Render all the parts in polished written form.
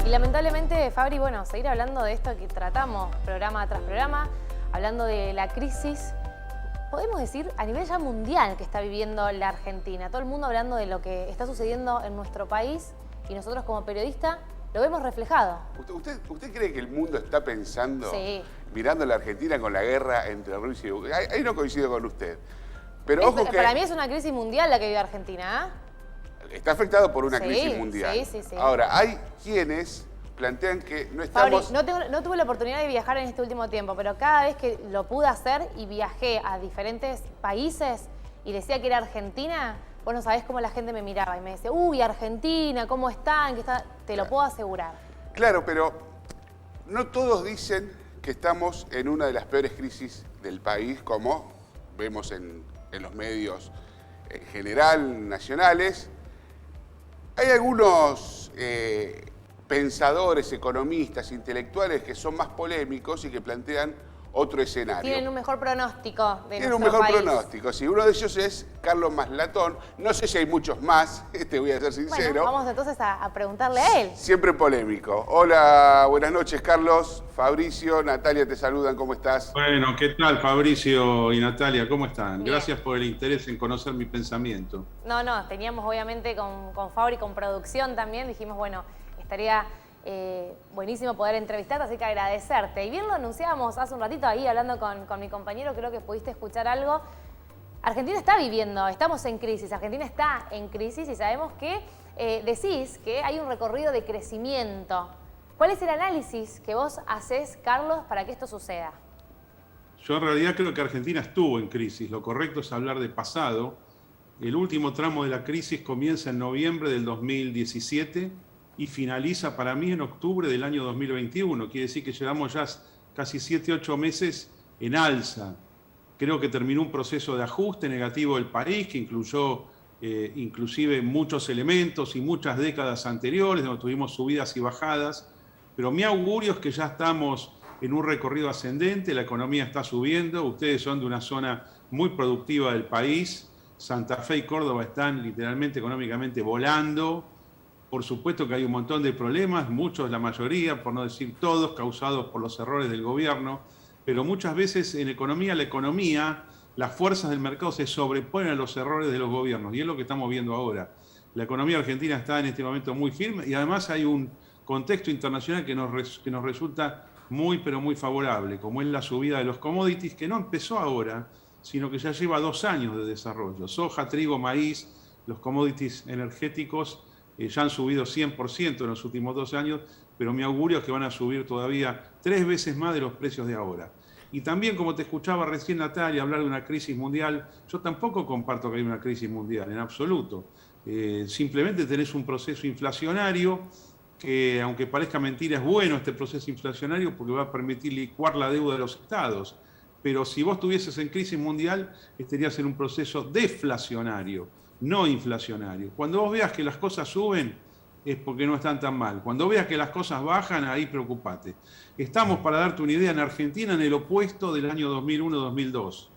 Y lamentablemente, Fabri, bueno, seguir hablando de esto que tratamos programa tras programa, hablando de la crisis, podemos decir a nivel ya mundial que está viviendo la Argentina. Todo el mundo hablando de lo que está sucediendo en nuestro país y nosotros como periodistas lo vemos reflejado. ¿Usted cree que el mundo está pensando, sí, mirando a la Argentina con la guerra entre Rusia y Ucrania? Ahí no coincido con usted. Pero ojo que para mí es una crisis mundial la que vive Argentina, ¿eh? Está afectado por una crisis mundial. Sí. Ahora, hay quienes plantean que no estamos... Fabri, no tuve la oportunidad de viajar en este último tiempo, pero cada vez que lo pude hacer y viajé a diferentes países y decía que era Argentina, vos no sabés cómo la gente me miraba y me decía, uy, Argentina, ¿cómo están? Te lo puedo asegurar. Claro, pero no todos dicen que estamos en una de las peores crisis del país, como vemos en los medios en general nacionales. Hay algunos pensadores, economistas, intelectuales que son más polémicos y que plantean otro escenario. Tienen un mejor pronóstico de Tienen un nuestro mejor país. pronóstico, sí. Uno de ellos es Carlos Maslatón. No sé si hay muchos más, te voy a ser sincero. Bueno, vamos entonces a preguntarle a él. Siempre polémico. Hola, buenas noches, Carlos. Fabricio, Natalia te saludan, ¿cómo estás? Bueno, ¿qué tal, Fabricio y Natalia? ¿Cómo están? Bien. Gracias por el interés en conocer mi pensamiento. No, teníamos obviamente con Fabri, con producción también, dijimos, bueno, estaría buenísimo poder entrevistarte, así que agradecerte. Y bien lo anunciábamos hace un ratito ahí, hablando con mi compañero, creo que pudiste escuchar algo. Argentina está viviendo, estamos en crisis, Argentina está en crisis y sabemos que decís que hay un recorrido de crecimiento. ¿Cuál es el análisis que vos haces, Carlos, para que esto suceda? Yo en realidad creo que Argentina estuvo en crisis. Lo correcto es hablar de pasado. El último tramo de la crisis comienza en noviembre del 2017 y finaliza para mí en octubre del año 2021. Quiere decir que llevamos ya casi 7, 8 meses en alza. Creo que terminó un proceso de ajuste negativo del país que incluyó inclusive muchos elementos y muchas décadas anteriores, donde tuvimos subidas y bajadas. Pero mi augurio es que ya estamos en un recorrido ascendente, la economía está subiendo, ustedes son de una zona muy productiva del país, Santa Fe y Córdoba están literalmente económicamente volando. Por supuesto que hay un montón de problemas, muchos, la mayoría, por no decir todos, causados por los errores del gobierno, pero muchas veces en economía, las fuerzas del mercado se sobreponen a los errores de los gobiernos, y es lo que estamos viendo ahora. La economía argentina está en este momento muy firme y además hay un contexto internacional que nos resulta muy, pero muy favorable, como es la subida de los commodities, que no empezó ahora, sino que ya lleva 2 años de desarrollo. Soja, trigo, maíz, los commodities energéticos ya han subido 100% en los últimos 2 años, pero mi augurio es que van a subir todavía 3 veces más de los precios de ahora. Y también, como te escuchaba recién Natalia hablar de una crisis mundial, yo tampoco comparto que hay una crisis mundial, en absoluto. Simplemente tenés un proceso inflacionario que, aunque parezca mentira, es bueno este proceso inflacionario porque va a permitir licuar la deuda de los estados. Pero si vos estuvieses en crisis mundial, estarías en un proceso deflacionario, no inflacionario. Cuando vos veas que las cosas suben, es porque no están tan mal. Cuando veas que las cosas bajan, ahí preocupate. Estamos, para darte una idea, en Argentina en el opuesto del año 2001-2002,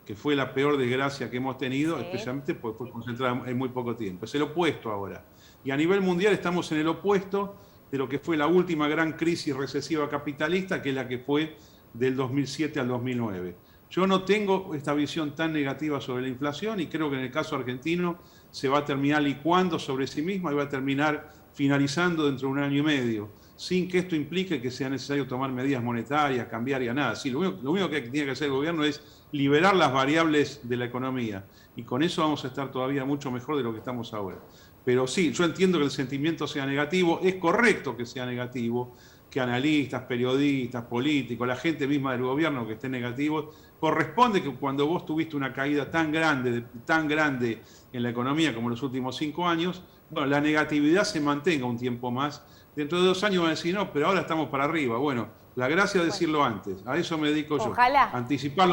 que fue la peor desgracia que hemos tenido, sí, especialmente porque fue concentrada en muy poco tiempo. Es el opuesto ahora. Y a nivel mundial estamos en el opuesto de lo que fue la última gran crisis recesiva capitalista, que es la que fue del 2007 al 2009. Yo no tengo esta visión tan negativa sobre la inflación y creo que en el caso argentino se va a terminar licuando sobre sí misma y va a terminar finalizando dentro de 1 año y medio, sin que esto implique que sea necesario tomar medidas monetarias, cambiarias, nada. Sí, lo único que tiene que hacer el gobierno es liberar las variables de la economía y con eso vamos a estar todavía mucho mejor de lo que estamos ahora. Pero sí, yo entiendo que el sentimiento sea negativo, es correcto que sea negativo, que analistas, periodistas, políticos, la gente misma del gobierno que esté negativo. Corresponde que cuando vos tuviste una caída tan grande en la economía como en los últimos 5 años, bueno, la negatividad se mantenga un tiempo más. Dentro de 2 años van a decir, no, pero ahora estamos para arriba. Bueno, la gracia es decirlo antes, a eso me dedico yo. Ojalá. A anticipar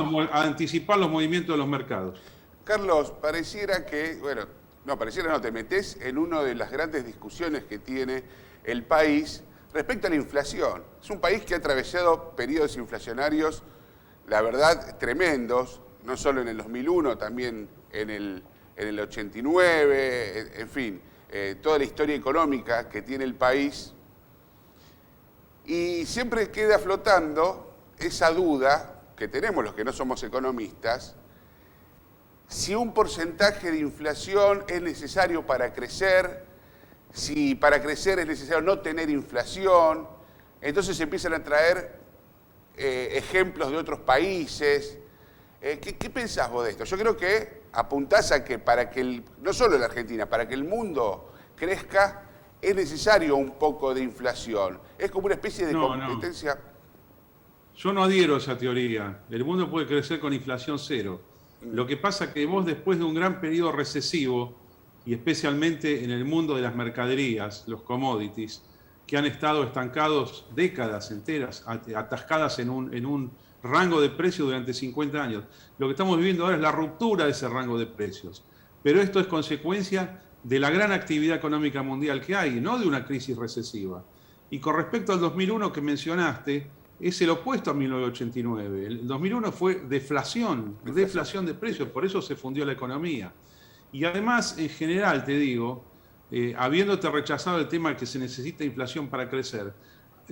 los movimientos de los mercados. Carlos, pareciera que, te metés en una de las grandes discusiones que tiene el país respecto a la inflación. Es un país que ha atravesado periodos inflacionarios, la verdad, tremendos, no solo en el 2001, también en el 89, en fin, toda la historia económica que tiene el país Y siempre queda flotando esa duda que tenemos los que no somos economistas, si un porcentaje de inflación es necesario para crecer, si para crecer es necesario no tener inflación. Entonces se empiezan a traer ejemplos de otros países. ¿Qué pensás vos de esto? Yo creo que apuntás a que para que, no solo la Argentina, para que el mundo crezca, es necesario un poco de inflación. Es como una especie de competencia. Yo no adhiero a esa teoría. El mundo puede crecer con inflación cero. Lo que pasa es que vos, después de un gran periodo recesivo, y especialmente en el mundo de las mercaderías, los commodities, que han estado estancados décadas enteras, atascadas en un rango de precios durante 50 años. Lo que estamos viviendo ahora es la ruptura de ese rango de precios. Pero esto es consecuencia de la gran actividad económica mundial que hay, no de una crisis recesiva. Y con respecto al 2001 que mencionaste, es el opuesto a 1989. El 2001 fue deflación de precios, por eso se fundió la economía. Y además, en general, te digo, habiéndote rechazado el tema de que se necesita inflación para crecer,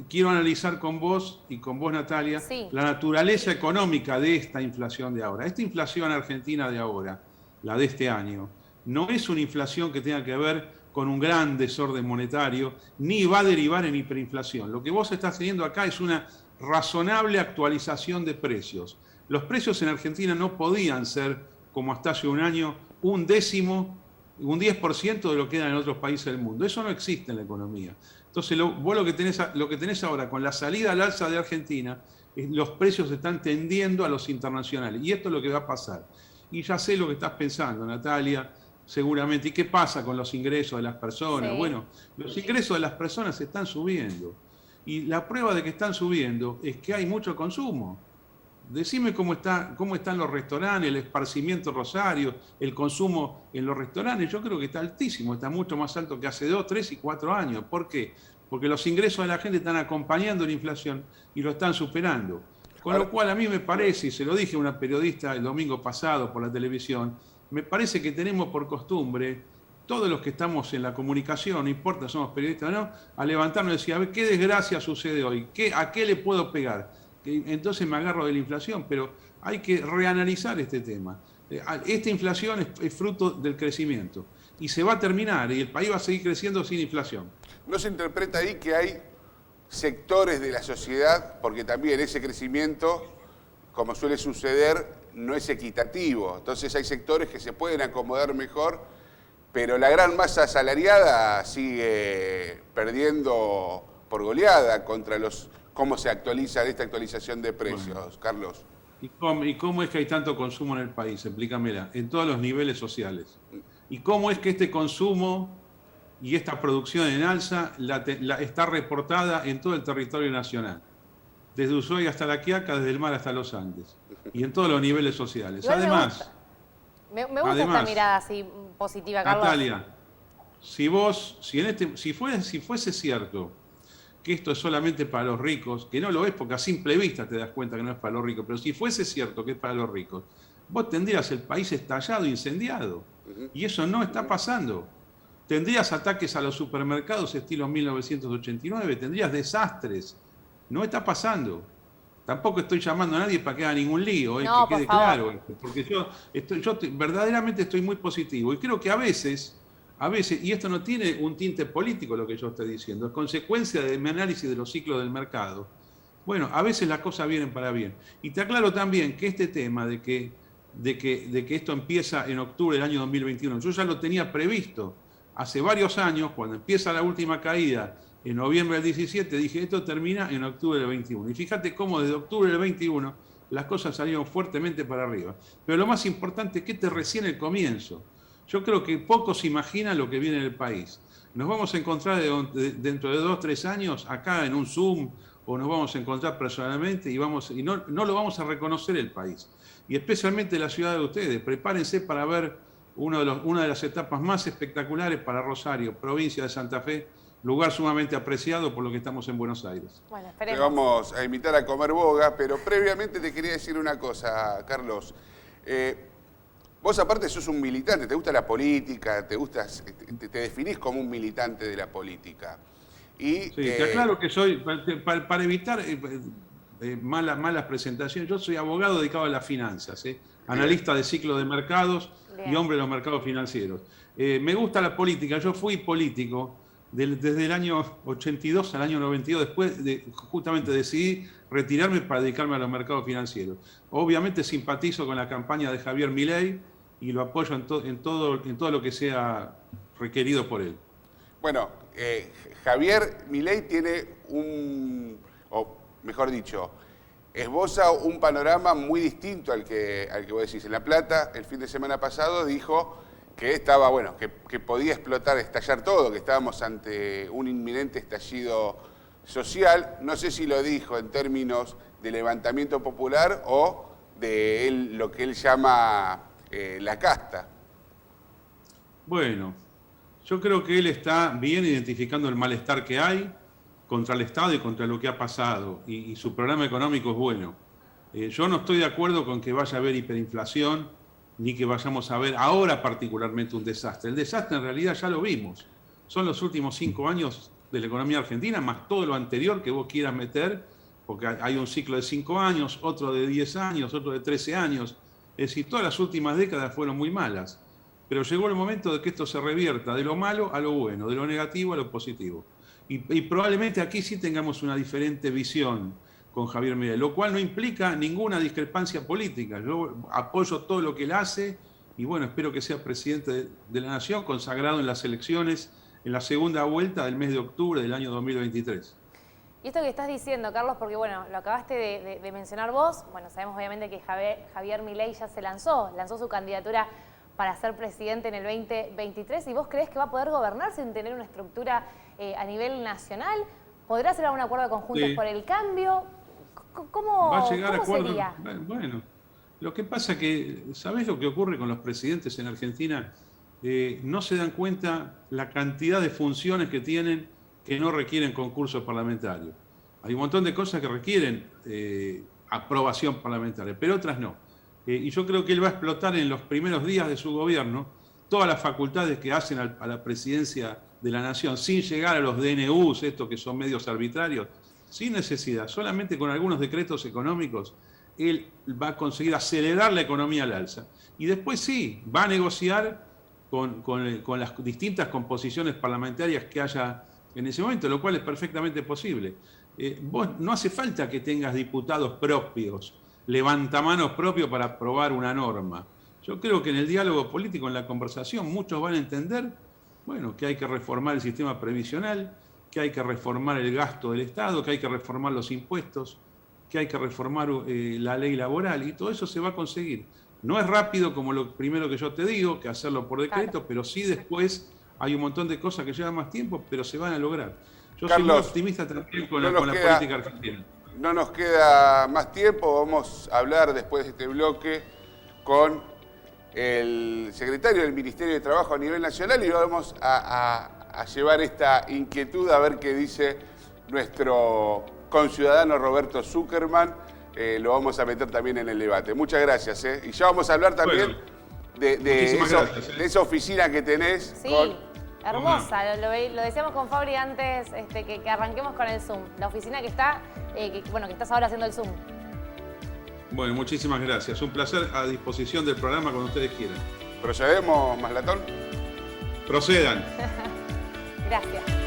quiero analizar con vos y con vos, Natalia, la naturaleza económica de esta inflación de ahora. Esta inflación argentina de ahora, la de este año, no es una inflación que tenga que ver con un gran desorden monetario, ni va a derivar en hiperinflación. Lo que vos estás teniendo acá es una razonable actualización de precios. Los precios en Argentina no podían ser, como hasta hace un año, un 10% de lo que eran en otros países del mundo. Eso no existe en la economía. Entonces, vos lo que tenés ahora con la salida al alza de Argentina, los precios están tendiendo a los internacionales. Y esto es lo que va a pasar. Y ya sé lo que estás pensando, Natalia, seguramente. ¿Y qué pasa con los ingresos de las personas? Sí. Bueno, los ingresos de las personas están subiendo. Y la prueba de que están subiendo es que hay mucho consumo. Decime cómo están los restaurantes, el esparcimiento Rosario, el consumo en los restaurantes. Yo creo que está altísimo, está mucho más alto que hace 2, 3 y 4 años. ¿Por qué? Porque los ingresos de la gente están acompañando la inflación y lo están superando. Con lo cual a mí me parece, y se lo dije a una periodista el domingo pasado por la televisión, me parece que tenemos por costumbre, todos los que estamos en la comunicación, no importa, somos periodistas o no, a levantarnos y decir, a ver, ¿qué desgracia sucede hoy? ¿A qué le puedo pegar? Entonces me agarro de la inflación, pero hay que reanalizar este tema. Esta inflación es fruto del crecimiento y se va a terminar y el país va a seguir creciendo sin inflación. ¿No se interpreta ahí que hay sectores de la sociedad, porque también ese crecimiento, como suele suceder, no es equitativo? Entonces hay sectores que se pueden acomodar mejor, pero la gran masa asalariada sigue perdiendo por goleada contra los... ¿Cómo se actualiza esta actualización de precios, Carlos? ¿Y cómo es que hay tanto consumo en el país? Explícamela. En todos los niveles sociales. ¿Y cómo es que este consumo y esta producción en alza está reportada en todo el territorio nacional? Desde Ushuaia hasta La Quiaca, desde el mar hasta los Andes. Y en todos los niveles sociales. Igual además, me gusta esta mirada así positiva, Carlos. Natalia, si fuese cierto que esto es solamente para los ricos, que no lo es porque a simple vista te das cuenta que no es para los ricos, pero si fuese cierto que es para los ricos, vos tendrías el país estallado, incendiado. Y eso no está pasando. Tendrías ataques a los supermercados estilo 1989, tendrías desastres. No está pasando. Tampoco estoy llamando a nadie para que haga ningún lío, no, que quede claro. Porque yo verdaderamente estoy muy positivo. Y creo que a veces, y esto no tiene un tinte político lo que yo estoy diciendo, es consecuencia de mi análisis de los ciclos del mercado. Bueno, a veces las cosas vienen para bien. Y te aclaro también que este tema de que esto empieza en octubre del año 2021, yo ya lo tenía previsto hace varios años, cuando empieza la última caída en noviembre del 17, dije, esto termina en octubre del 21. Y fíjate cómo desde octubre del 21 las cosas salieron fuertemente para arriba. Pero lo más importante es que este recién el comienzo. Yo creo que pocos imaginan lo que viene en el país. Nos vamos a encontrar dentro de 2 o 3 años acá en un Zoom, o nos vamos a encontrar personalmente y no lo vamos a reconocer el país. Y especialmente la ciudad de ustedes. Prepárense para ver una de las etapas más espectaculares para Rosario, provincia de Santa Fe, lugar sumamente apreciado por lo que estamos en Buenos Aires. Bueno, te vamos a invitar a comer boga, pero previamente te quería decir una cosa, Carlos. Vos aparte sos un militante, te gusta la política, te definís como un militante de la política. Y, Sí, te aclaro que soy, para evitar malas presentaciones, yo soy abogado dedicado a las finanzas, analista de ciclo de mercados y hombre de los mercados financieros. Me gusta la política, yo fui político desde el año 82 al año 92, después justamente decidí retirarme para dedicarme a los mercados financieros. Obviamente simpatizo con la campaña de Javier Milei y lo apoyo en todo lo que sea requerido por él. Bueno, Javier Milei tiene mejor dicho, esboza un panorama muy distinto al que vos decís. En La Plata, el fin de semana pasado, dijo que estaba, bueno, que podía estallar todo, que estábamos ante un inminente estallido social. No sé si lo dijo en términos de levantamiento popular o de lo que él llama la casta. Bueno, yo creo que él está bien identificando el malestar que hay contra el Estado y contra lo que ha pasado, y su programa económico es bueno. Yo no estoy de acuerdo con que vaya a haber hiperinflación, ni que vayamos a ver ahora particularmente un desastre. El desastre en realidad ya lo vimos. Son los últimos 5 años de la economía argentina, más todo lo anterior que vos quieras meter, porque hay un ciclo de 5 años, otro de 10 años, otro de 13 años. Es decir, todas las últimas décadas fueron muy malas. Pero llegó el momento de que esto se revierta de lo malo a lo bueno, de lo negativo a lo positivo. Y probablemente aquí sí tengamos una diferente visión con Javier Milei, lo cual no implica ninguna discrepancia política. Yo apoyo todo lo que él hace y bueno, espero que sea presidente de la Nación, consagrado en las elecciones en la segunda vuelta del mes de octubre del año 2023. Y esto que estás diciendo, Carlos, porque bueno, lo acabaste de mencionar vos, bueno, sabemos obviamente que Javier Milei ya se lanzó su candidatura para ser presidente en el 2023, ¿y vos creés que va a poder gobernar sin tener una estructura a nivel nacional? ¿Podrá hacer algún acuerdo con Juntos por el Cambio? ¿Cómo, va a llegar a acuerdo? Sería? Bueno, lo que pasa que, ¿sabés lo que ocurre con los presidentes en Argentina? No se dan cuenta la cantidad de funciones que tienen que no requieren concurso parlamentario. Hay un montón de cosas que requieren aprobación parlamentaria, pero otras no. Y yo creo que él va a explotar en los primeros días de su gobierno todas las facultades que hacen a la presidencia de la Nación, sin llegar a los DNUs, estos que son medios arbitrarios, sin necesidad, solamente con algunos decretos económicos, él va a conseguir acelerar la economía al alza. Y después sí, va a negociar con las distintas composiciones parlamentarias que haya en ese momento, lo cual es perfectamente posible. Vos no hace falta que tengas diputados propios, levantamanos propios para aprobar una norma. Yo creo que en el diálogo político, en la conversación, muchos van a entender, bueno, que hay que reformar el sistema previsional, que hay que reformar el gasto del Estado, que hay que reformar los impuestos, que hay que reformar la ley laboral, y todo eso se va a conseguir. No es rápido como lo primero que yo te digo, que hacerlo por decreto, claro, pero sí después hay un montón de cosas que llevan más tiempo, pero se van a lograr. Yo soy muy optimista también con la política argentina. No nos queda más tiempo, vamos a hablar después de este bloque con el secretario del Ministerio de Trabajo a nivel nacional y vamos a llevar esta inquietud a ver qué dice nuestro conciudadano Roberto Zuckerman. Lo vamos a meter también en el debate. Muchas gracias. Y ya vamos a hablar también de esa oficina que tenés. Sí. Hermosa, lo decíamos con Fabri antes que arranquemos con el Zoom. La oficina que está, que estás ahora haciendo el Zoom. Bueno, muchísimas gracias. Un placer, a disposición del programa cuando ustedes quieran. ¿Procedemos, Maslatón? Procedan. Gracias.